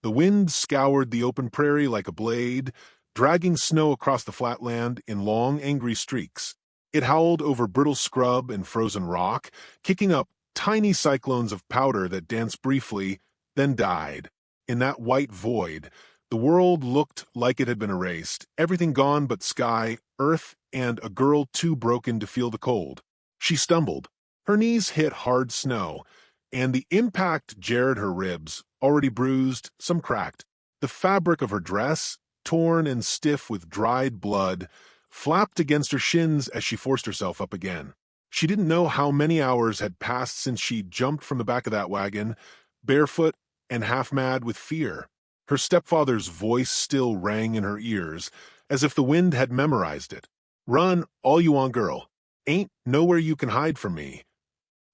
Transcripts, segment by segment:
The wind scoured the open prairie like a blade, dragging snow across the flatland in long, angry streaks. It howled over brittle scrub and frozen rock, kicking up tiny cyclones of powder that danced briefly, then died. In that white void, the world looked like it had been erased, everything gone but sky, earth, and a girl too broken to feel the cold. She stumbled. Her knees hit hard snow, and the impact jarred her ribs, already bruised, some cracked. The fabric of her dress, torn and stiff with dried blood, flapped against her shins as she forced herself up again. She didn't know how many hours had passed since she jumped from the back of that wagon, barefoot and half-mad with fear. Her stepfather's voice still rang in her ears, as if the wind had memorized it. "Run, all you want, girl. Ain't nowhere you can hide from me."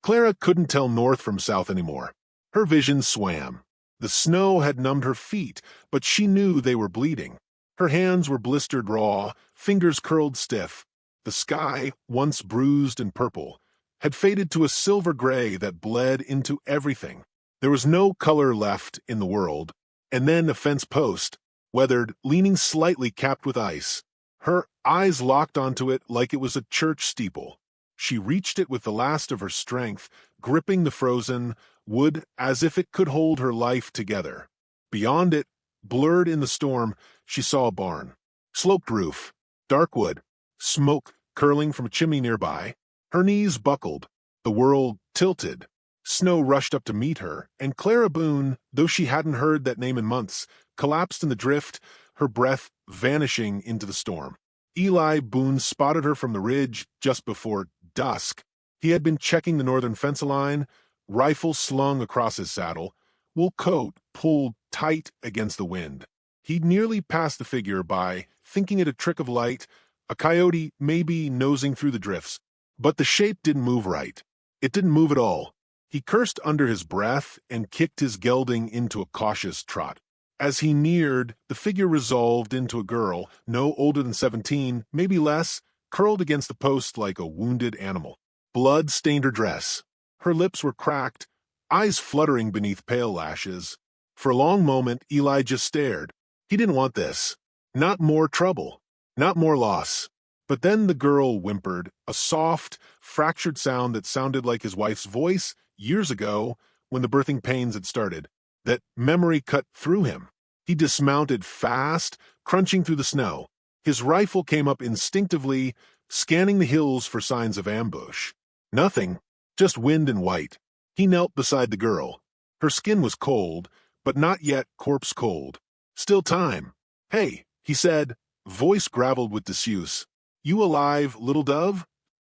Clara couldn't tell north from south anymore. Her vision swam. The snow had numbed her feet, but she knew they were bleeding. Her hands were blistered raw, fingers curled stiff. The sky, once bruised and purple, had faded to a silver gray that bled into everything. There was no color left in the world, and then a fence post, weathered, leaning slightly capped with ice. Her eyes locked onto it like it was a church steeple. She reached it with the last of her strength, gripping the frozen wood as if it could hold her life together. Beyond it, blurred in the storm, she saw a barn. Sloped roof, dark wood, smoke curling from a chimney nearby. Her knees buckled, the world tilted. Snow rushed up to meet her, and Clara Boone, though she hadn't heard that name in months, collapsed in the drift, her breath vanishing into the storm. Eli Boone spotted her from the ridge just before dusk. He had been checking the northern fence line, rifle slung across his saddle, wool coat pulled tight against the wind. He'd nearly passed the figure by, thinking it a trick of light, a coyote maybe nosing through the drifts. But the shape didn't move right. It didn't move at all. He cursed under his breath and kicked his gelding into a cautious trot. As he neared, the figure resolved into a girl, no older than 17, maybe less, curled against the post like a wounded animal. Blood stained her dress. Her lips were cracked, eyes fluttering beneath pale lashes. For a long moment, Eli just stared. He didn't want this. Not more trouble. Not more loss. But then the girl whimpered, a soft, fractured sound that sounded like his wife's voice years ago when the birthing pains had started. That memory cut through him. He dismounted fast, crunching through the snow. His rifle came up instinctively, scanning the hills for signs of ambush. Nothing, just wind and white. He knelt beside the girl. Her skin was cold, but not yet corpse cold. Still time. "Hey," he said, voice graveled with disuse. "You alive, little dove?"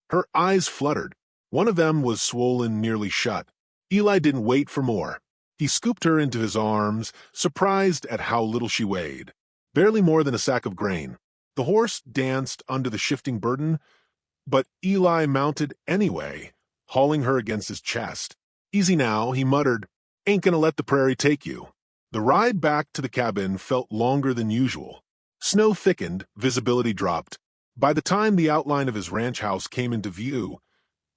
Her eyes fluttered. One of them was swollen nearly shut. Eli didn't wait for more. He scooped her into his arms, surprised at how little she weighed. Barely more than a sack of grain. The horse danced under the shifting burden, but Eli mounted anyway, hauling her against his chest. "Easy now," he muttered. "Ain't gonna let the prairie take you." The ride back to the cabin felt longer than usual. Snow thickened, visibility dropped. By the time the outline of his ranch house came into view,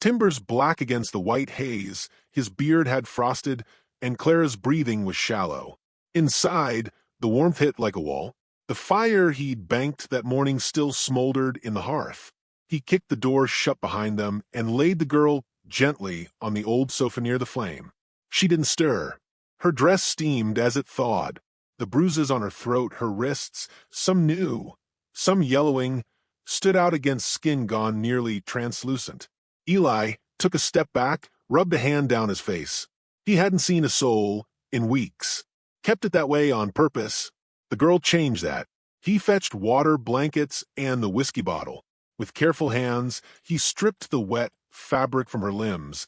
timbers black against the white haze, his beard had frosted, and Clara's breathing was shallow. Inside, the warmth hit like a wall. The fire he'd banked that morning still smoldered in the hearth. He kicked the door shut behind them and laid the girl gently on the old sofa near the flame. She didn't stir. Her dress steamed as it thawed. The bruises on her throat, her wrists, some new, some yellowing, stood out against skin gone nearly translucent. Eli took a step back, rubbed a hand down his face. He hadn't seen a soul in weeks. Kept it that way on purpose. The girl changed that. He fetched water, blankets, and the whiskey bottle. With careful hands, he stripped the wet fabric from her limbs,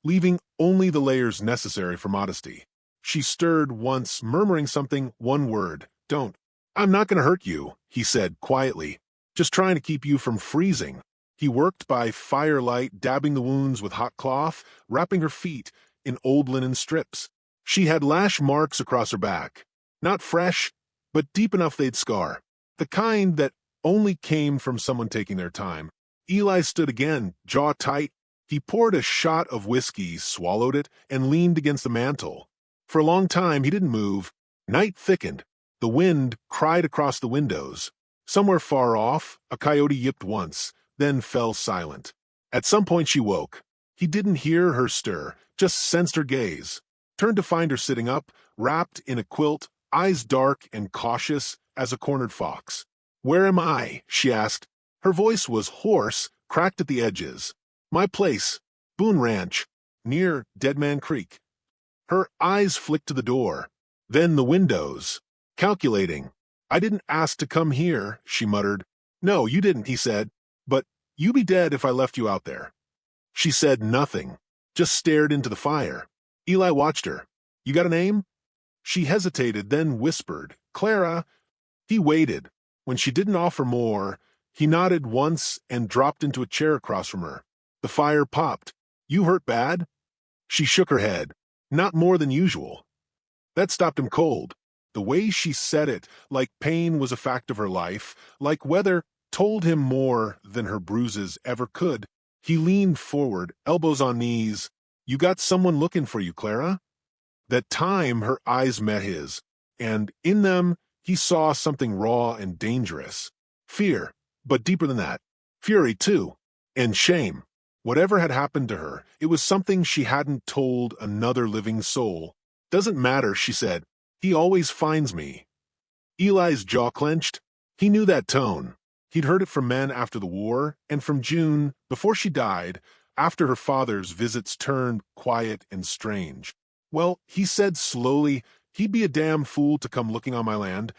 leaving only the layers necessary for modesty. She stirred once, murmuring something, one word. "Don't. I'm not going to hurt you," he said quietly. "Just trying to keep you from freezing." He worked by firelight, dabbing the wounds with hot cloth, wrapping her feet in old linen strips. She had lash marks across her back. Not fresh, but deep enough they'd scar. The kind that only came from someone taking their time. Eli stood again, jaw tight. He poured a shot of whiskey, swallowed it, and leaned against the mantel. For a long time he didn't move, Night thickened. The wind cried across the windows. Somewhere far off, a coyote yipped once, then fell silent. At some point she woke. He didn't hear her stir, just sensed her gaze. Turned to find her sitting up, wrapped in a quilt, eyes dark and cautious as a cornered fox. "Where am I?" she asked. Her voice was hoarse, cracked at the edges. "My place, Boone Ranch, near Dead Man Creek." Her eyes flicked to the door, then the windows. Calculating. "I didn't ask to come here," she muttered. "No, you didn't," he said. "But you be dead if I left you out there." She said nothing, just stared into the fire. Eli watched her. "You got a name?" She hesitated, then whispered, "Clara." He waited. When she didn't offer more, he nodded once and dropped into a chair across from her. The fire popped. "You hurt bad?" She shook her head. "Not more than usual." That stopped him cold. The way she said it, like pain was a fact of her life, like weather, told him more than her bruises ever could. He leaned forward, elbows on knees. "You got someone looking for you, Clara?" That time her eyes met his, and in them he saw something raw and dangerous. Fear, but deeper than that. Fury, too. And shame. Whatever had happened to her, it was something she hadn't told another living soul. "Doesn't matter," she said. "He always finds me." Eli's jaw clenched. He knew that tone. He'd heard it from men after the war, and from June, before she died, after her father's visits turned quiet and strange. "Well," he said slowly, "he'd be a damn fool to come looking on my land."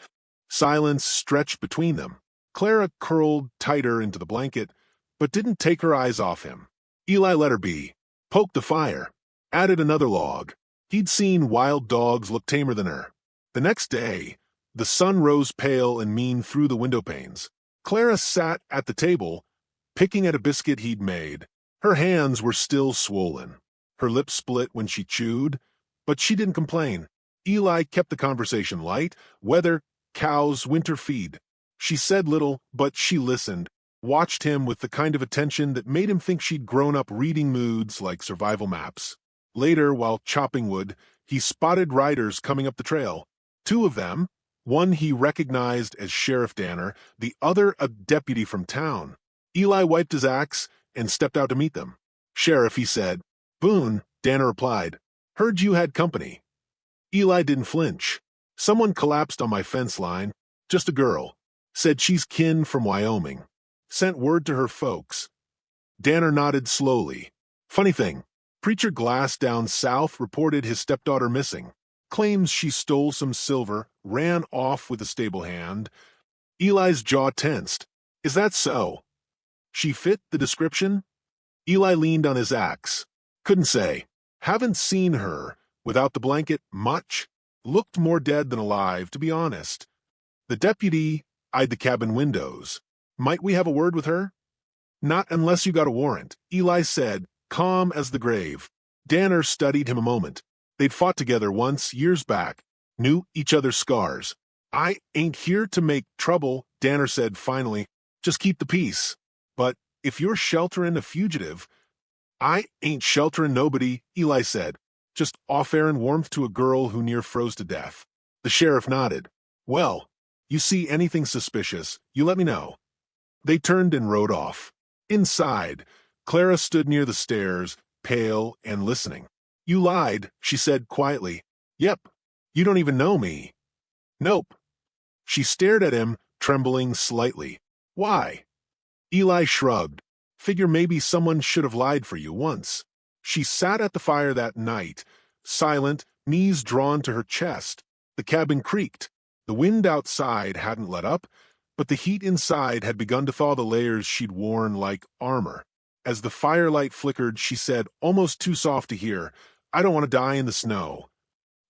Silence stretched between them. Clara curled tighter into the blanket, but didn't take her eyes off him. Eli let her be. Poked the fire. Added another log. He'd seen wild dogs look tamer than her. The next day, the sun rose pale and mean through the window panes. Clara sat at the table, picking at a biscuit he'd made. Her hands were still swollen. Her lips split when she chewed, but she didn't complain. Eli kept the conversation light. Weather, cows, winter feed. She said little, but she listened, watched him with the kind of attention that made him think she'd grown up reading moods like survival maps. Later, while chopping wood, he spotted riders coming up the trail. Two of them, one he recognized as Sheriff Danner, the other a deputy from town. Eli wiped his axe and stepped out to meet them. "Sheriff," he said. "Boone," Danner replied. "Heard you had company." Eli didn't flinch. "Someone collapsed on my fence line. Just a girl. Said she's kin from Wyoming. Sent word to her folks." Danner nodded slowly. "Funny thing. Preacher Glass down south reported his stepdaughter missing. Claims she stole some silver, ran off with a stable hand." Eli's jaw tensed. "Is that so? She fit the description?" Eli leaned on his axe. "Couldn't say. Haven't seen her, without the blanket, much. Looked more dead than alive, to be honest." The deputy eyed the cabin windows. "Might we have a word with her?" "Not unless you got a warrant," Eli said, calm as the grave. Danner studied him a moment. They'd fought together once, years back. Knew each other's scars. "I ain't here to make trouble," Danner said finally. "Just keep the peace. But if you're shelterin' a fugitive—" "I ain't shelterin' nobody," Eli said. "Just off-airin' warmth to a girl who near froze to death." The sheriff nodded. "Well, you see anything suspicious, you let me know." They turned and rode off. Inside, Clara stood near the stairs, pale and listening. "You lied," she said quietly. "Yep. You don't even know me." "Nope." She stared at him, trembling slightly. "Why?" Eli shrugged. "Figure maybe someone should have lied for you once." She sat at the fire that night, silent, knees drawn to her chest. The cabin creaked. The wind outside hadn't let up, but the heat inside had begun to thaw the layers she'd worn like armor. As the firelight flickered, she said, almost too soft to hear, "I don't want to die in the snow."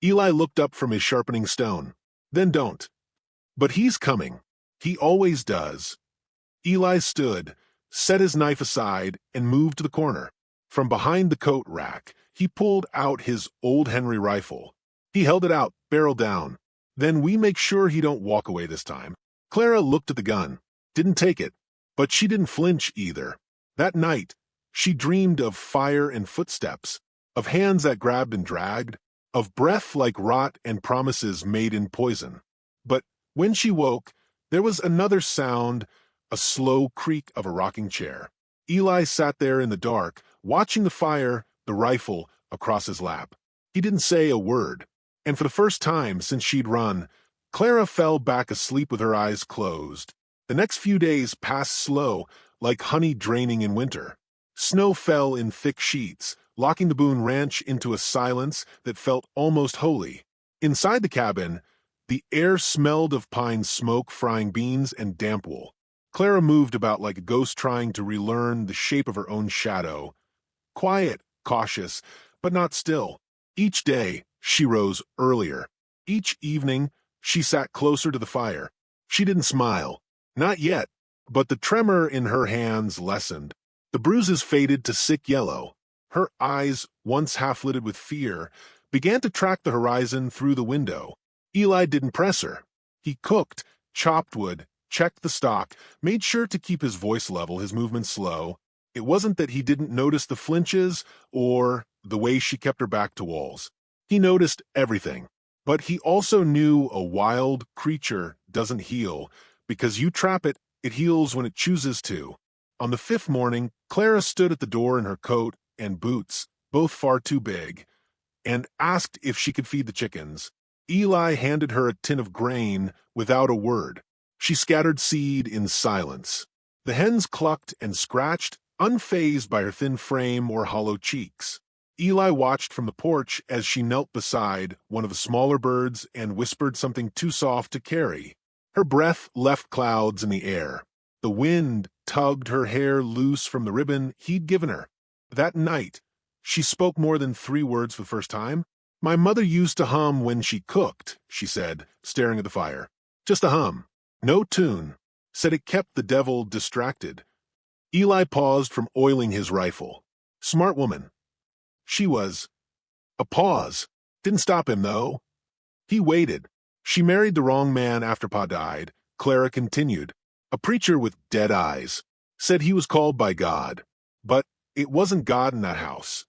Eli looked up from his sharpening stone. "Then don't." "But he's coming. He always does." Eli stood, set his knife aside, and moved to the corner. From behind the coat rack, he pulled out his old Henry rifle. He held it out, barrel down. "Then we make sure he don't walk away this time." Clara looked at the gun. Didn't take it. But she didn't flinch either. That night, she dreamed of fire and footsteps, of hands that grabbed and dragged, of breath like rot and promises made in poison. But when she woke, there was another sound, a slow creak of a rocking chair. Eli sat there in the dark, watching the fire, the rifle, across his lap. He didn't say a word, and for the first time since she'd run, Clara fell back asleep with her eyes closed. The next few days passed slow, like honey draining in winter. Snow fell in thick sheets, locking the Boone Ranch into a silence that felt almost holy. Inside the cabin, the air smelled of pine smoke, frying beans, and damp wool. Clara moved about like a ghost trying to relearn the shape of her own shadow. Quiet, cautious, but not still. Each day, she rose earlier. Each evening, she sat closer to the fire. She didn't smile. Not yet, but the tremor in her hands lessened. The bruises faded to sick yellow. Her eyes, once half-lidded with fear, began to track the horizon through the window. Eli didn't press her. He cooked, chopped wood, checked the stock, made sure to keep his voice level, his movements slow. It wasn't that he didn't notice the flinches or the way she kept her back to walls. He noticed everything. But he also knew a wild creature doesn't heal. Because you trap it, it heals when it chooses to. On the 5th morning, Clara stood at the door in her coat and boots, both far too big, and asked if she could feed the chickens. Eli handed her a tin of grain without a word. She scattered seed in silence. The hens clucked and scratched, unfazed by her thin frame or hollow cheeks. Eli watched from the porch as she knelt beside one of the smaller birds and whispered something too soft to carry. Her breath left clouds in the air. The wind tugged her hair loose from the ribbon he'd given her. That night, she spoke more than 3 words for the first time. "My mother used to hum when she cooked," she said, staring at the fire. "Just a hum. No tune." Said it kept the devil distracted. Eli paused from oiling his rifle. Smart woman. She was. A pause. Didn't stop him, though. He waited. "She married the wrong man after Pa died," Clara continued. "A preacher with dead eyes. Said he was called by God. But it wasn't God in that house."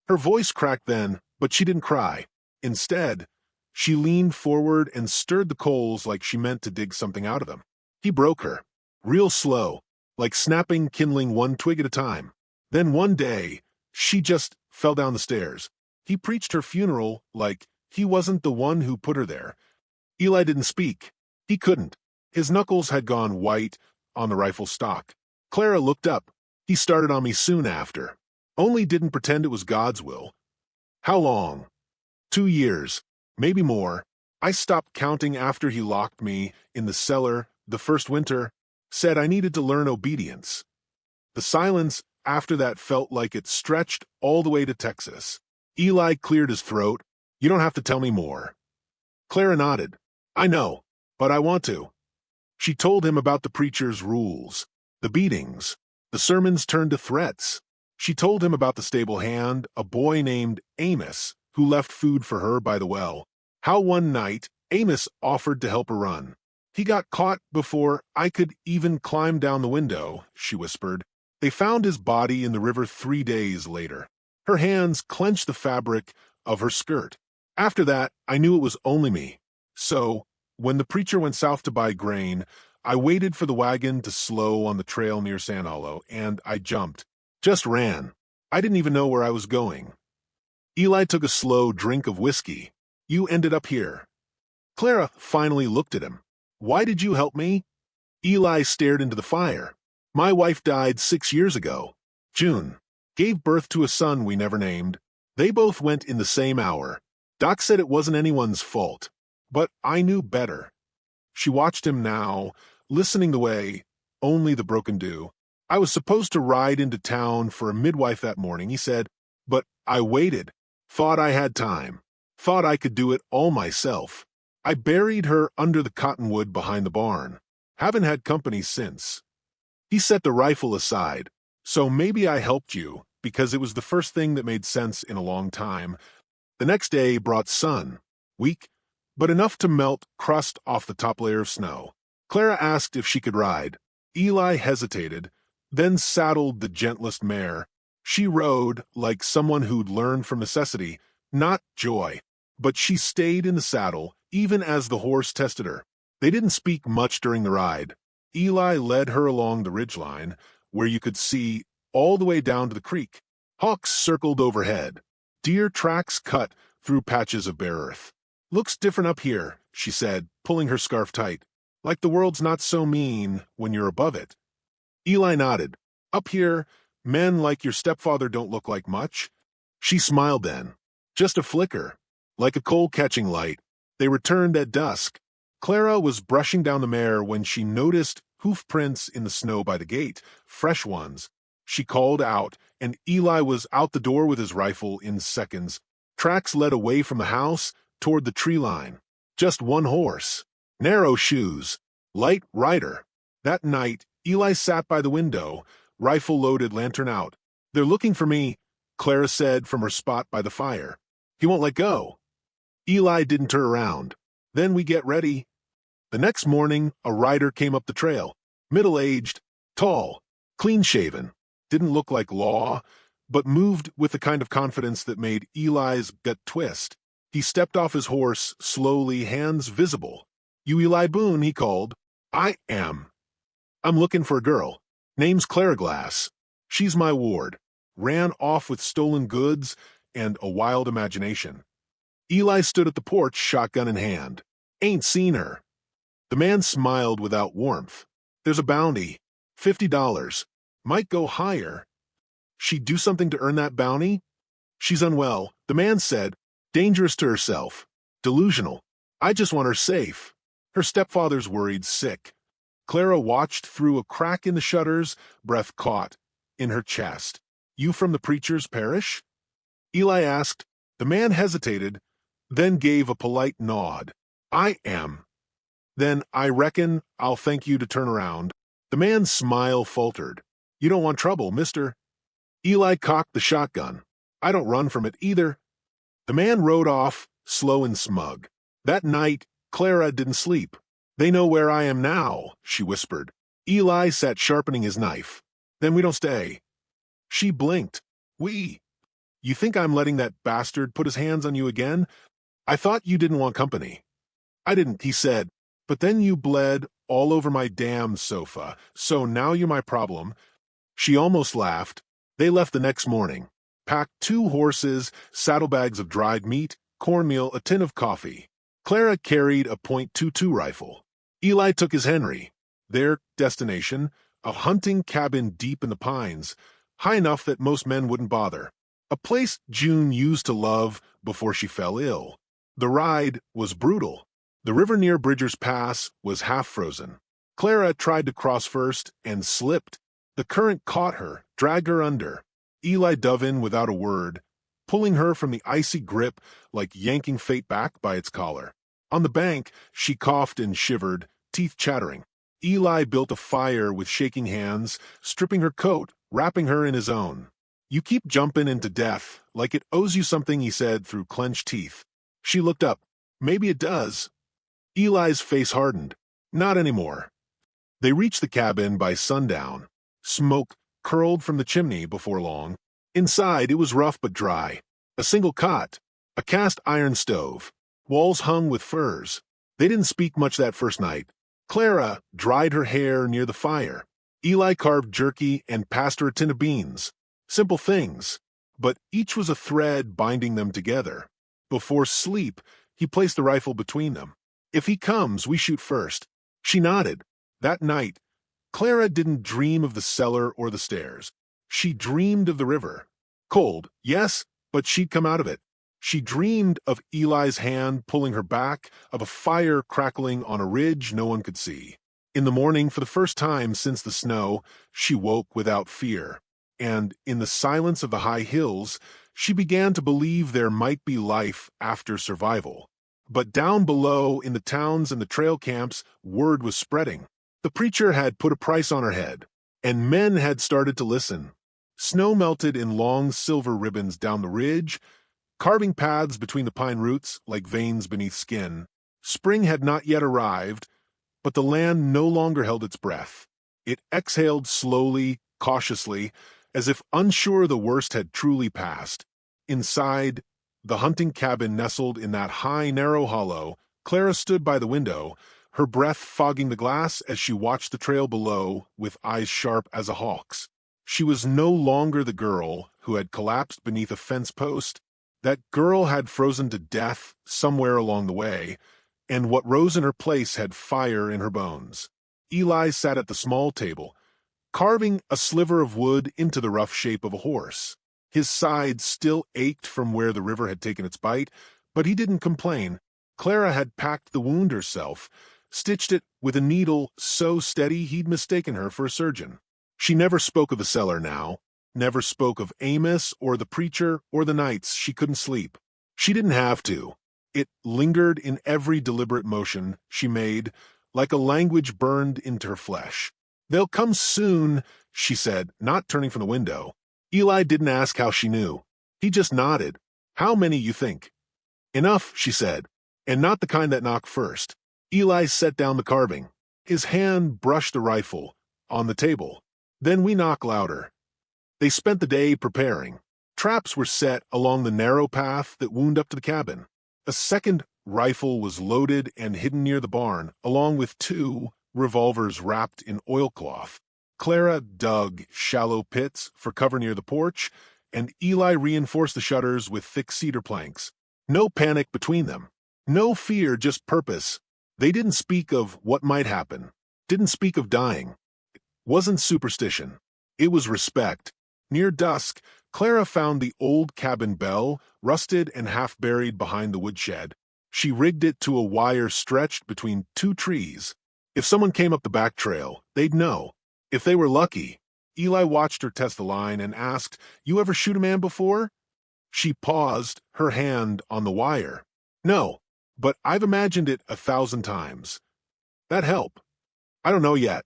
Her voice cracked then, but she didn't cry. Instead, she leaned forward and stirred the coals like she meant to dig something out of them. He broke her. Real slow, like snapping kindling one twig at a time. Then one day, she just fell down the stairs. He preached her funeral like he wasn't the one who put her there. Eli didn't speak. He couldn't. His knuckles had gone white on the rifle stock. Clara looked up. "He started on me soon after. Only didn't pretend it was God's will." "How long?" 2 years. Maybe more. I stopped counting after he locked me in the cellar the first winter. Said I needed to learn obedience. The silence after that felt like it stretched all the way to Texas. Eli cleared his throat. "You don't have to tell me more." Clara nodded. "I know, but I want to." She told him about the preacher's rules, the beatings, the sermons turned to threats. She told him about the stable hand, a boy named Amos, who left food for her by the well. How one night, Amos offered to help her run. "He got caught before I could even climb down the window," she whispered. They found his body in the river 3 days later. Her hands clenched the fabric of her skirt. After that, I knew it was only me. So, when the preacher went south to buy grain, I waited for the wagon to slow on the trail near Sand Hollow, and I jumped. Just ran. I didn't even know where I was going. Eli took a slow drink of whiskey. "You ended up here." Clara finally looked at him. "Why did you help me?" Eli stared into the fire. "My wife died 6 years ago. June. Gave birth to a son we never named. They both went in the same hour. Doc said it wasn't anyone's fault. But I knew better." She watched him now, listening the way only the broken do. "I was supposed to ride into town for a midwife that morning," he said, "but I waited. Thought I had time. Thought I could do it all myself. I buried her under the cottonwood behind the barn. Haven't had company since." He set the rifle aside. "So maybe I helped you, because it was the first thing that made sense in a long time." The next day brought sun. Weak, but enough to melt crust off the top layer of snow. Clara asked if she could ride. Eli hesitated, then saddled the gentlest mare. She rode like someone who'd learned from necessity, not joy. But she stayed in the saddle, even as the horse tested her. They didn't speak much during the ride. Eli led her along the ridgeline, where you could see all the way down to the creek. Hawks circled overhead. Deer tracks cut through patches of bare earth. "Looks different up here," she said, pulling her scarf tight. "Like the world's not so mean when you're above it." Eli nodded. "Up here, men like your stepfather don't look like much." She smiled then. Just a flicker. Like a coal-catching light. They returned at dusk. Clara was brushing down the mare when she noticed hoof prints in the snow by the gate, fresh ones. She called out, and Eli was out the door with his rifle in seconds. Tracks led away from the house toward the tree line. Just one horse. Narrow shoes. Light rider. That night, Eli sat by the window, rifle loaded, lantern out. "They're looking for me," Clara said from her spot by the fire. "He won't let go." Eli didn't turn around. "Then we get ready." The next morning, a rider came up the trail. Middle-aged, tall, clean-shaven. Didn't look like law, but moved with the kind of confidence that made Eli's gut twist. He stepped off his horse, slowly, hands visible. "You Eli Boone," he called. "I am. I'm looking for a girl. Name's Clara Glass. She's my ward. Ran off with stolen goods and a wild imagination." Eli stood at the porch, shotgun in hand. "Ain't seen her." The man smiled without warmth. "There's a bounty. $50. Might go higher." "She'd do something to earn that bounty?" "She's unwell," the man said. "Dangerous to herself. Delusional. I just want her safe. Her stepfather's worried sick." Clara watched through a crack in the shutters, breath caught in her chest. "You from the preacher's parish?" Eli asked. The man hesitated, then gave a polite nod. "I am." "Then I reckon I'll thank you to turn around." The man's smile faltered. "You don't want trouble, mister." Eli cocked the shotgun. "I don't run from it either." The man rode off, slow and smug. That night, Clara didn't sleep. "They know where I am now," she whispered. Eli sat sharpening his knife. "Then we don't stay." She blinked. "We? You think I'm letting that bastard put his hands on you again? I thought you didn't want company." "I didn't," he said. "But then you bled all over my damn sofa, so now you're my problem." She almost laughed. They left the next morning. Packed 2 horses, saddlebags of dried meat, cornmeal, a tin of coffee. Clara carried a .22 rifle. Eli took his Henry. Their destination, a hunting cabin deep in the pines, high enough that most men wouldn't bother. A place June used to love before she fell ill. The ride was brutal. The river near Bridger's Pass was half frozen. Clara tried to cross first and slipped. The current caught her, dragged her under. Eli dove in without a word, pulling her from the icy grip like yanking fate back by its collar. On the bank, she coughed and shivered, teeth chattering. Eli built a fire with shaking hands, stripping her coat, wrapping her in his own. "You keep jumping into death, like it owes you something," he said through clenched teeth. She looked up. "Maybe it does." Eli's face hardened. "Not anymore." They reached the cabin by sundown. Smoke curled from the chimney before long. Inside, it was rough but dry. A single cot, a cast iron stove, walls hung with furs. They didn't speak much that first night. Clara dried her hair near the fire. Eli carved jerky and passed her a tin of beans. Simple things, but each was a thread binding them together. Before sleep, he placed the rifle between them. "If he comes, we shoot first." She nodded. That night, Clara didn't dream of the cellar or the stairs. She dreamed of the river. Cold, yes, but she'd come out of it. She dreamed of Eli's hand pulling her back, of a fire crackling on a ridge no one could see. In the morning, for the first time since the snow, she woke without fear. And in the silence of the high hills, she began to believe there might be life after survival. But down below, in the towns and the trail camps, word was spreading. The preacher had put a price on her head, and men had started to listen. Snow melted in long silver ribbons down the ridge, carving paths between the pine roots like veins beneath skin. Spring had not yet arrived, but the land no longer held its breath. It exhaled slowly, cautiously, as if unsure the worst had truly passed. Inside, the hunting cabin nestled in that high, narrow hollow, Clara stood by the window, her breath fogging the glass as she watched the trail below with eyes sharp as a hawk's. She was no longer the girl who had collapsed beneath a fence post. That girl had frozen to death somewhere along the way, and what rose in her place had fire in her bones. Eli sat at the small table, carving a sliver of wood into the rough shape of a horse. His sides still ached from where the river had taken its bite, but he didn't complain. Clara had packed the wound herself, stitched it with a needle so steady he'd mistaken her for a surgeon. She never spoke of the cellar now, never spoke of Amos or the preacher or the nights she couldn't sleep. She didn't have to. It lingered in every deliberate motion she made, like a language burned into her flesh. "They'll come soon," she said, not turning from the window. Eli didn't ask how she knew. He just nodded. "How many, you think?" "Enough," she said, "and not the kind that knock first." Eli set down the carving. His hand brushed the rifle on the table. "Then we knock louder." They spent the day preparing. Traps were set along the narrow path that wound up to the cabin. A second rifle was loaded and hidden near the barn, along with 2 revolvers wrapped in oilcloth. Clara dug shallow pits for cover near the porch, and Eli reinforced the shutters with thick cedar planks. No panic between them. No fear, just purpose. They didn't speak of what might happen. Didn't speak of dying. It wasn't superstition. It was respect. Near dusk, Clara found the old cabin bell, rusted and half-buried behind the woodshed. She rigged it to a wire stretched between 2 trees. If someone came up the back trail, they'd know. If they were lucky. Eli watched her test the line and asked, "You ever shoot a man before?" She paused, her hand on the wire. "No, but I've imagined it 1,000 times. That help? I don't know yet."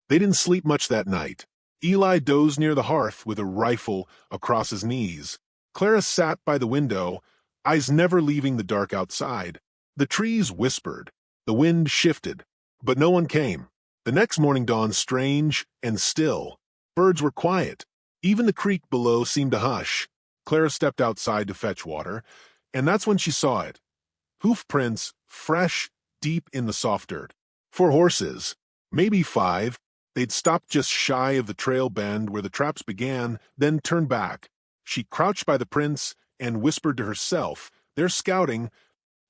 They didn't sleep much that night. Eli dozed near the hearth with a rifle across his knees. Clara sat by the window, eyes never leaving the dark outside. The trees whispered. The wind shifted. But no one came. The next morning dawned strange and still. Birds were quiet. Even the creek below seemed to hush. Clara stepped outside to fetch water, and that's when she saw it. Hoof prints, fresh, deep in the soft dirt. 4 horses, maybe 5. They'd stopped just shy of the trail bend where the traps began, then turned back. She crouched by the prints and whispered to herself, "They're scouting."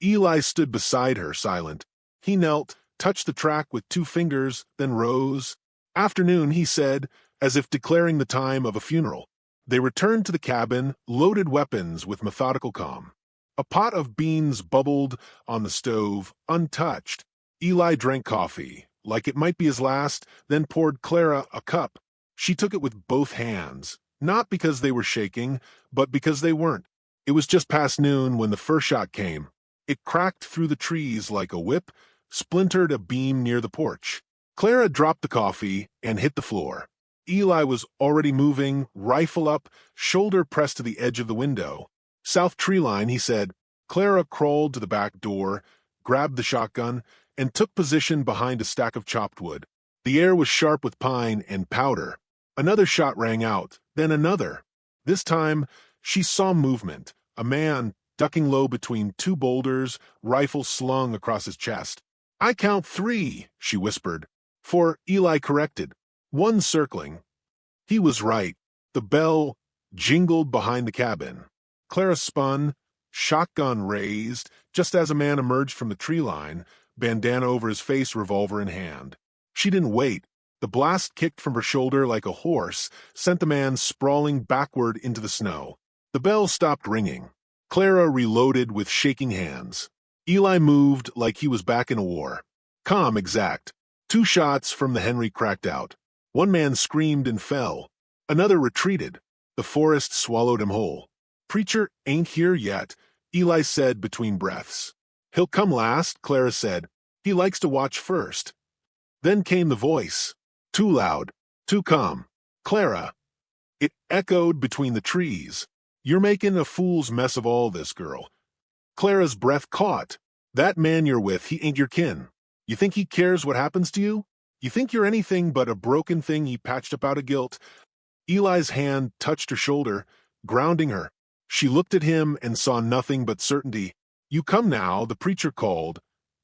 Eli stood beside her, silent. He knelt, touched the track with 2 fingers, then rose. "Afternoon," he said, as if declaring the time of a funeral. They returned to the cabin, loaded weapons with methodical calm. A pot of beans bubbled on the stove, untouched. Eli drank coffee, like it might be his last, then poured Clara a cup. She took it with both hands, not because they were shaking, but because they weren't. It was just past noon when the first shot came. It cracked through the trees like a whip, splintered a beam near the porch. Clara dropped the coffee and hit the floor. Eli was already moving, rifle up, shoulder pressed to the edge of the window. "South tree line," he said. Clara crawled to the back door, grabbed the shotgun, and took position behind a stack of chopped wood. The air was sharp with pine and powder. Another shot rang out, then another. This time, she saw movement, a man ducking low between 2 boulders, rifle slung across his chest. "I count 3, she whispered. 4, Eli corrected. 1 circling. He was right. The bell jingled behind the cabin. Clara spun, shotgun raised, just as a man emerged from the tree line, bandana over his face, revolver in hand. She didn't wait. The blast kicked from her shoulder like a horse, sent the man sprawling backward into the snow. The bell stopped ringing. Clara reloaded with shaking hands. Eli moved like he was back in a war. Calm, exact. 2 shots from the Henry cracked out. 1 man screamed and fell. Another retreated. The forest swallowed him whole. "Preacher ain't here yet," Eli said between breaths. "He'll come last," Clara said. "He likes to watch first." Then came the voice. Too loud, too calm. "Clara." It echoed between the trees. "You're making a fool's mess of all this, girl." Clara's breath caught. "That man you're with, he ain't your kin. You think he cares what happens to you? You think you're anything but a broken thing he patched up out of guilt." Eli's hand touched her shoulder, grounding her. She looked at him and saw nothing but certainty. "You come now," the preacher called,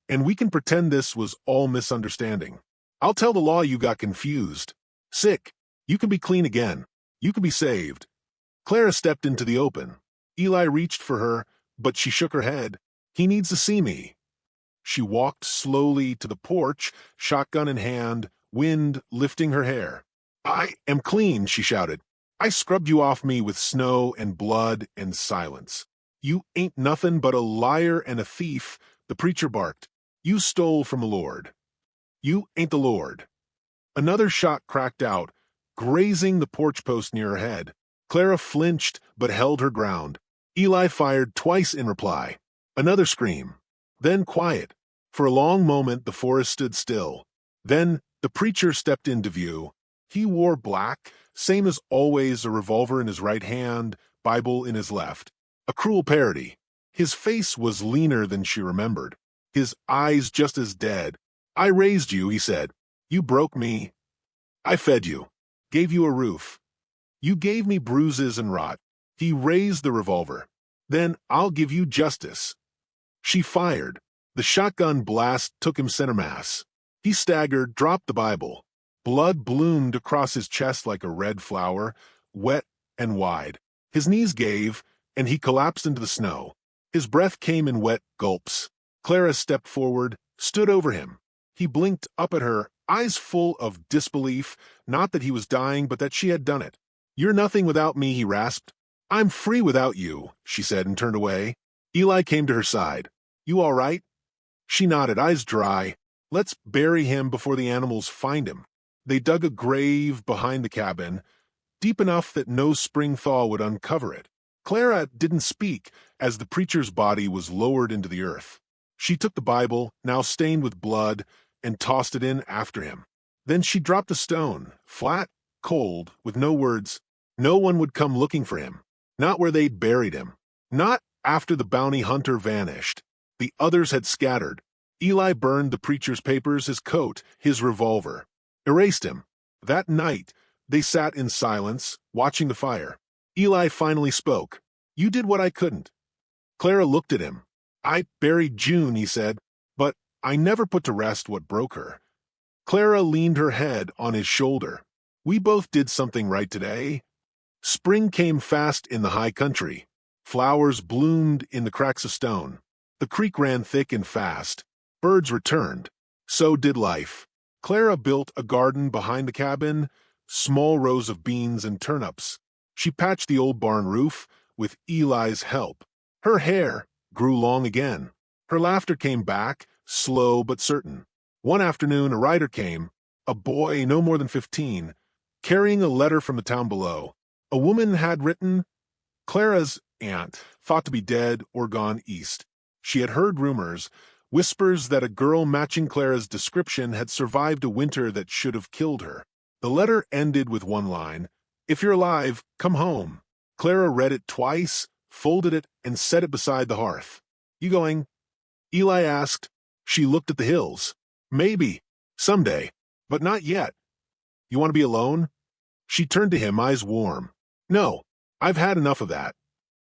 "and we can pretend this was all misunderstanding. I'll tell the law you got confused. Sick. You can be clean again. You can be saved." Clara stepped into the open. Eli reached for her, but she shook her head. "He needs to see me." She walked slowly to the porch, shotgun in hand, wind lifting her hair. "I am clean," she shouted. "I scrubbed you off me with snow and blood and silence. You ain't nothing but a liar and a thief," the preacher barked. "You stole from the Lord. You ain't the Lord." Another shot cracked out, grazing the porch post near her head. Clara flinched but held her ground. Eli fired twice in reply. Another scream. Then quiet. For a long moment the forest stood still. Then the preacher stepped into view. He wore black, same as always, a revolver in his right hand, Bible in his left. A cruel parody. His face was leaner than she remembered. His eyes just as dead. "I raised you," he said. "You broke me. I fed you. Gave you a roof. You gave me bruises and rot." He raised the revolver. "Then I'll give you justice." She fired. The shotgun blast took him center mass. He staggered, dropped the Bible. Blood bloomed across his chest like a red flower, wet and wide. His knees gave, and he collapsed into the snow. His breath came in wet gulps. Clara stepped forward, stood over him. He blinked up at her, eyes full of disbelief, not that he was dying, but that she had done it. "You're nothing without me," he rasped. "I'm free without you," she said and turned away. Eli came to her side. "You all right?" She nodded, eyes dry. "Let's bury him before the animals find him." They dug a grave behind the cabin, deep enough that no spring thaw would uncover it. Clara didn't speak as the preacher's body was lowered into the earth. She took the Bible, now stained with blood, and tossed it in after him. Then she dropped a stone, flat, cold, with no words. No one would come looking for him. Not where they'd buried him. Not after the bounty hunter vanished. The others had scattered. Eli burned the preacher's papers, his coat, his revolver. Erased him. That night, they sat in silence, watching the fire. Eli finally spoke. "You did what I couldn't." Clara looked at him. "I buried June," he said, "but I never put to rest what broke her." Clara leaned her head on his shoulder. "We both did something right today." Spring came fast in the high country. Flowers bloomed in the cracks of stone. The creek ran thick and fast. Birds returned. So did life. Clara built a garden behind the cabin, small rows of beans and turnips. She patched the old barn roof with Eli's help. Her hair grew long again. Her laughter came back, slow but certain. One afternoon, a rider came, a boy no more than 15, carrying a letter from the town below. A woman had written, Clara's aunt, thought to be dead or gone east. She had heard rumors, whispers that a girl matching Clara's description had survived a winter that should have killed her. The letter ended with one line, "If you're alive, come home." Clara read it twice, folded it, and set it beside the hearth. "You going?" Eli asked. She looked at the hills. "Maybe. Someday. But not yet." "You want to be alone?" She turned to him, eyes warm. "No. I've had enough of that."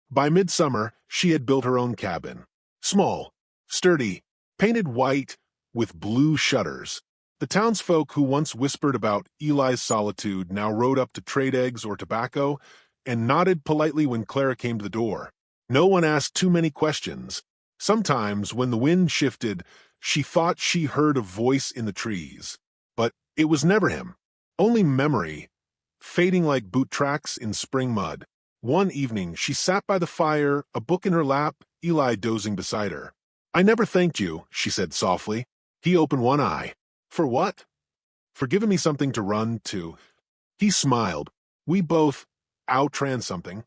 By midsummer, she had built her own cabin. Small, sturdy, painted white with blue shutters. The townsfolk who once whispered about Eli's solitude now rode up to trade eggs or tobacco and nodded politely when Clara came to the door. No one asked too many questions. Sometimes, when the wind shifted, she thought she heard a voice in the trees. But it was never him. Only memory, fading like boot tracks in spring mud. One evening, she sat by the fire, a book in her lap, Eli dozing beside her. "I never thanked you," she said softly. He opened one eye. "For what?" "For giving me something to run to." He smiled. We both outran something.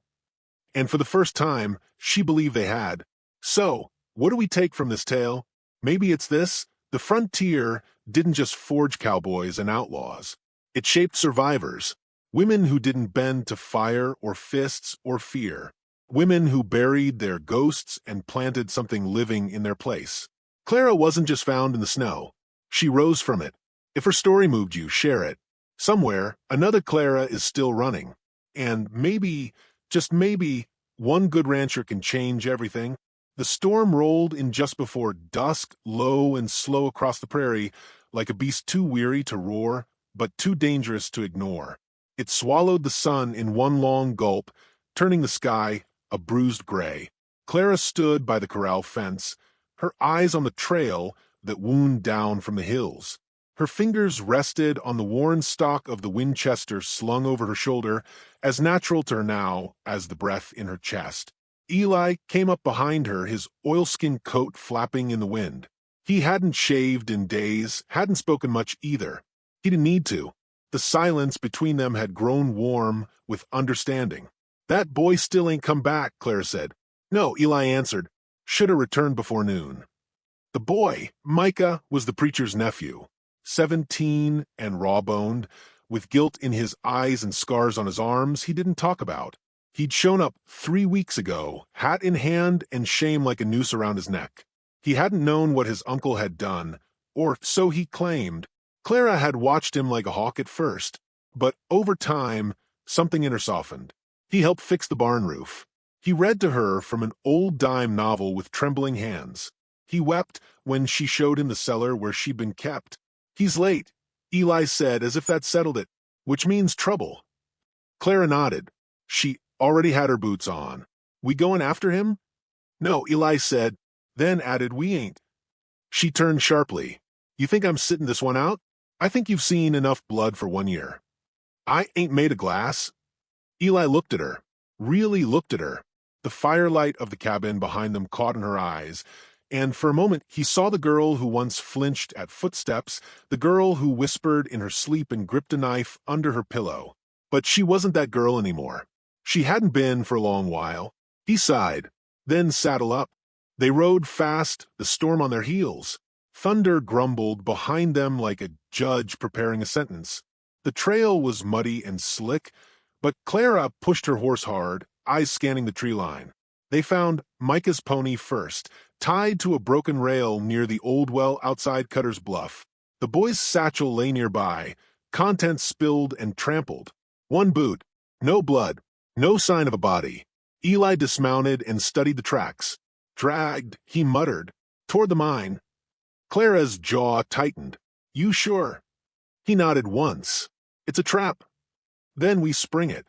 And for the first time, she believed they had. So, what do we take from this tale? Maybe it's this: the frontier didn't just forge cowboys and outlaws. It shaped survivors. Women who didn't bend to fire or fists or fear. Women who buried their ghosts and planted something living in their place. Clara wasn't just found in the snow. She rose from it. If her story moved you, share it. Somewhere, another Clara is still running. And maybe, just maybe, One good rancher can change everything. The storm rolled in just before dusk, low and slow across the prairie, like a beast too weary to roar, but too dangerous to ignore. It swallowed the sun in one long gulp, turning the sky a bruised gray. Clara stood by the corral fence, her eyes on the trail that wound down from the hills. Her fingers rested on the worn stock of the Winchester slung over her shoulder, as natural to her now as the breath in her chest. Eli came up behind her, his oilskin coat flapping in the wind. He hadn't shaved in days, hadn't spoken much either. He didn't need to. The silence between them had grown warm with understanding. "That boy still ain't come back," Clara said. "No," Eli answered. "Should have returned before noon." The boy, Micah, was the preacher's nephew, 17 and raw-boned, with guilt in his eyes and scars on his arms he didn't talk about. He'd shown up 3 weeks ago, hat in hand and shame like a noose around his neck. He hadn't known what his uncle had done, or so he claimed. Clara had watched him like a hawk at first, but over time, something in her softened. He helped fix the barn roof. He read to her from an old dime novel with trembling hands. He wept when she showed him the cellar where she'd been kept. "He's late," Eli said, as if that settled it, "which means trouble." Clara nodded. She already had her boots on. "We going after him?" "No," Eli said, then added, "We ain't." She turned sharply. "You think I'm sitting this one out? I think you've seen enough blood for 1 year. I ain't made of glass." Eli looked at her, really looked at her. The firelight of the cabin behind them caught in her eyes, and for a moment he saw the girl who once flinched at footsteps, the girl who whispered in her sleep and gripped a knife under her pillow. But she wasn't that girl anymore. She hadn't been for a long while. He sighed, then saddled up. They rode fast, the storm on their heels. Thunder grumbled behind them like a judge preparing a sentence. The trail was muddy and slick, but Clara pushed her horse hard, eyes scanning the tree line. They found Micah's pony first, tied to a broken rail near the old well outside Cutter's Bluff. The boy's satchel lay nearby, contents spilled and trampled. One boot, no blood, no sign of a body. Eli dismounted and studied the tracks. "Dragged," he muttered, "toward the mine." Clara's jaw tightened. "You sure?" He nodded once. "It's a trap. Then we spring it."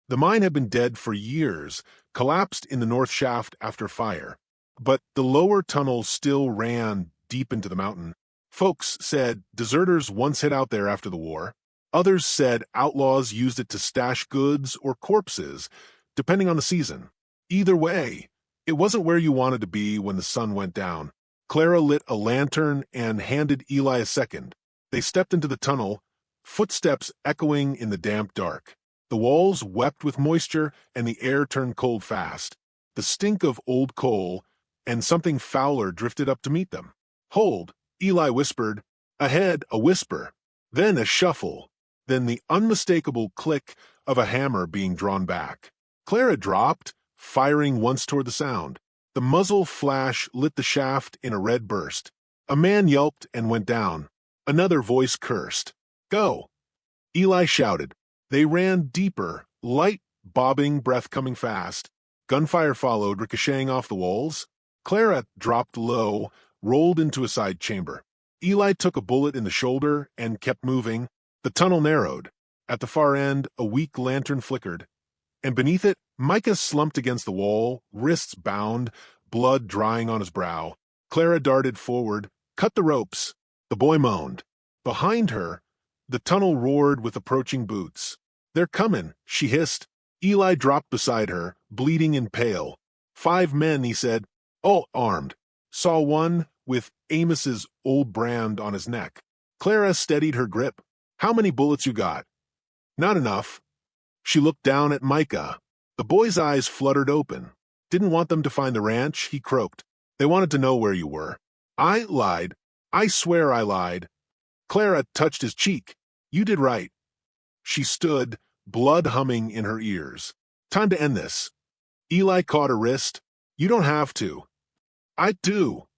The mine had been dead for years, collapsed in the north shaft after fire. But the lower tunnel still ran deep into the mountain. Folks said deserters once hid out there after the war. Others said outlaws used it to stash goods or corpses, depending on the season. Either way, it wasn't where you wanted to be when the sun went down. Clara lit a lantern and handed Eli a second. They stepped into the tunnel, footsteps echoing in the damp dark. The walls wept with moisture, and the air turned cold fast. The stink of old coal and something fouler drifted up to meet them. "Hold," Eli whispered. Ahead, a whisper. Then a shuffle. Then the unmistakable click of a hammer being drawn back. Clara dropped, firing once toward the sound. The muzzle flash lit the shaft in a red burst. A man yelped and went down. Another voice cursed. "Go!" Eli shouted. They ran deeper, light, bobbing, breath coming fast. Gunfire followed, ricocheting off the walls. Clara dropped low, rolled into a side chamber. Eli took a bullet in the shoulder and kept moving. The tunnel narrowed. At the far end, a weak lantern flickered. And beneath it, Micah slumped against the wall, wrists bound, blood drying on his brow. Clara darted forward, cut the ropes. The boy moaned. Behind her, the tunnel roared with approaching boots. "They're coming," she hissed. Eli dropped beside her, bleeding and pale. 5 men, he said, all armed. Saw one with Amos's old brand on his neck. Clara steadied her grip. "How many bullets you got?" "Not enough." She looked down at Micah. The boy's eyes fluttered open. "Didn't want them to find the ranch," he croaked. "They wanted to know where you were." "I lied. I swear I lied." Clara touched his cheek. "You did right." She stood, blood humming in her ears. "Time to end this." Eli caught her wrist. "You don't have to." "I do."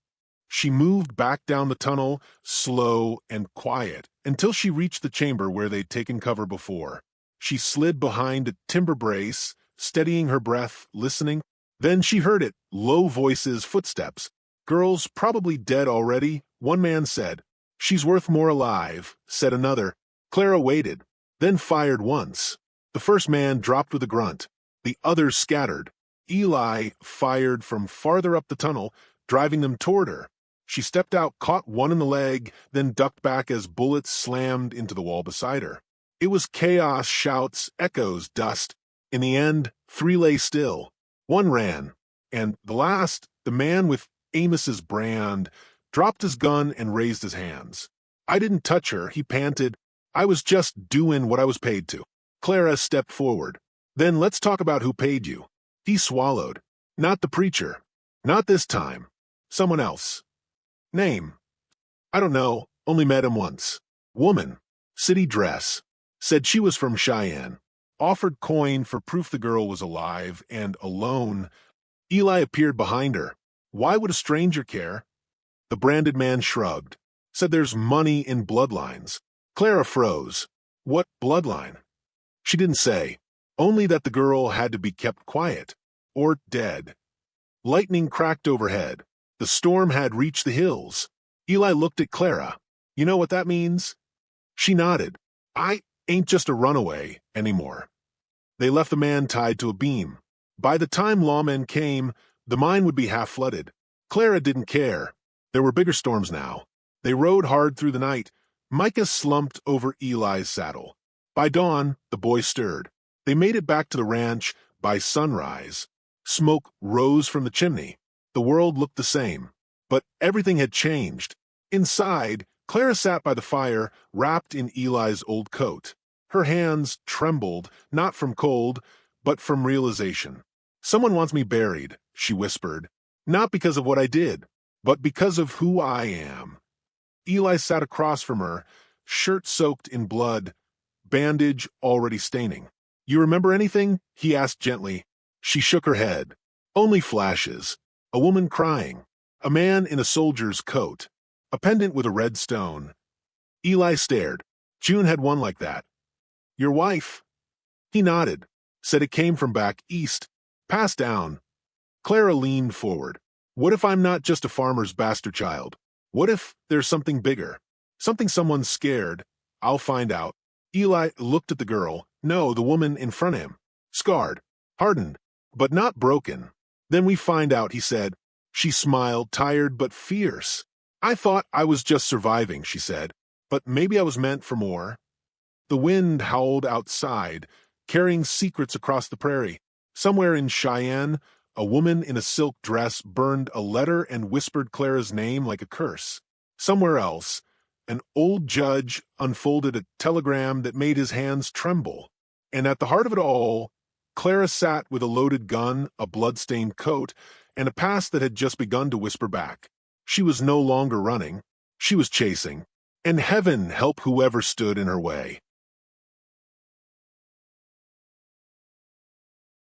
She moved back down the tunnel, slow and quiet, until she reached the chamber where they'd taken cover before. She slid behind a timber brace, steadying her breath, listening. Then she heard it, low voices, footsteps. Girl's probably dead already, one man said. She's worth more alive, said another. Clara waited, then fired once. The first man dropped with a grunt. The others scattered. Eli fired from farther up the tunnel, driving them toward her. She stepped out, caught one in the leg, then ducked back as bullets slammed into the wall beside her. It was chaos, shouts, echoes, dust. In the end, 3 lay still. 1 ran, and the last, the man with Amos's brand, dropped his gun and raised his hands. I didn't touch her, he panted. I was just doing what I was paid to. Clara stepped forward. Then let's talk about who paid you. He swallowed. Not the preacher. Not this time. Someone else. Name? I don't know, only met him once. Woman. City dress. Said she was from Cheyenne. Offered coin for proof the girl was alive and alone. Eli appeared behind her. Why would a stranger care? The branded man shrugged. Said there's money in bloodlines. Clara froze. What bloodline? She didn't say. Only that the girl had to be kept quiet. Or dead. Lightning cracked overhead. The storm had reached the hills. Eli looked at Clara. You know what that means? She nodded. I ain't just a runaway anymore. They left the man tied to a beam. By the time lawmen came, the mine would be half flooded. Clara didn't care. There were bigger storms now. They rode hard through the night. Micah slumped over Eli's saddle. By dawn, the boy stirred. They made it back to the ranch by sunrise. Smoke rose from the chimney. The world looked the same. But everything had changed. Inside, Clara sat by the fire, wrapped in Eli's old coat. Her hands trembled, not from cold, but from realization. Someone wants me buried, she whispered. Not because of what I did, but because of who I am. Eli sat across from her, shirt soaked in blood, bandage already staining. You remember anything? He asked gently. She shook her head. Only flashes. A woman crying. A man in a soldier's coat. A pendant with a red stone. Eli stared. June had one like that. Your wife? He nodded. Said it came from back east. Passed down. Clara leaned forward. What if I'm not just a farmer's bastard child? What if there's something bigger? Something someone's scared. I'll find out. Eli looked at the girl. No, the woman in front of him. Scarred. Hardened. But not broken. Then we find out, he said. She smiled, tired but fierce. I thought I was just surviving, she said. But maybe I was meant for more. The wind howled outside, carrying secrets across the prairie. Somewhere in Cheyenne, a woman in a silk dress burned a letter and whispered Clara's name like a curse. Somewhere else, an old judge unfolded a telegram that made his hands tremble. And at the heart of it all, Clara sat with a loaded gun, a blood-stained coat, and a past that had just begun to whisper back. She was no longer running. She was chasing. And heaven help whoever stood in her way.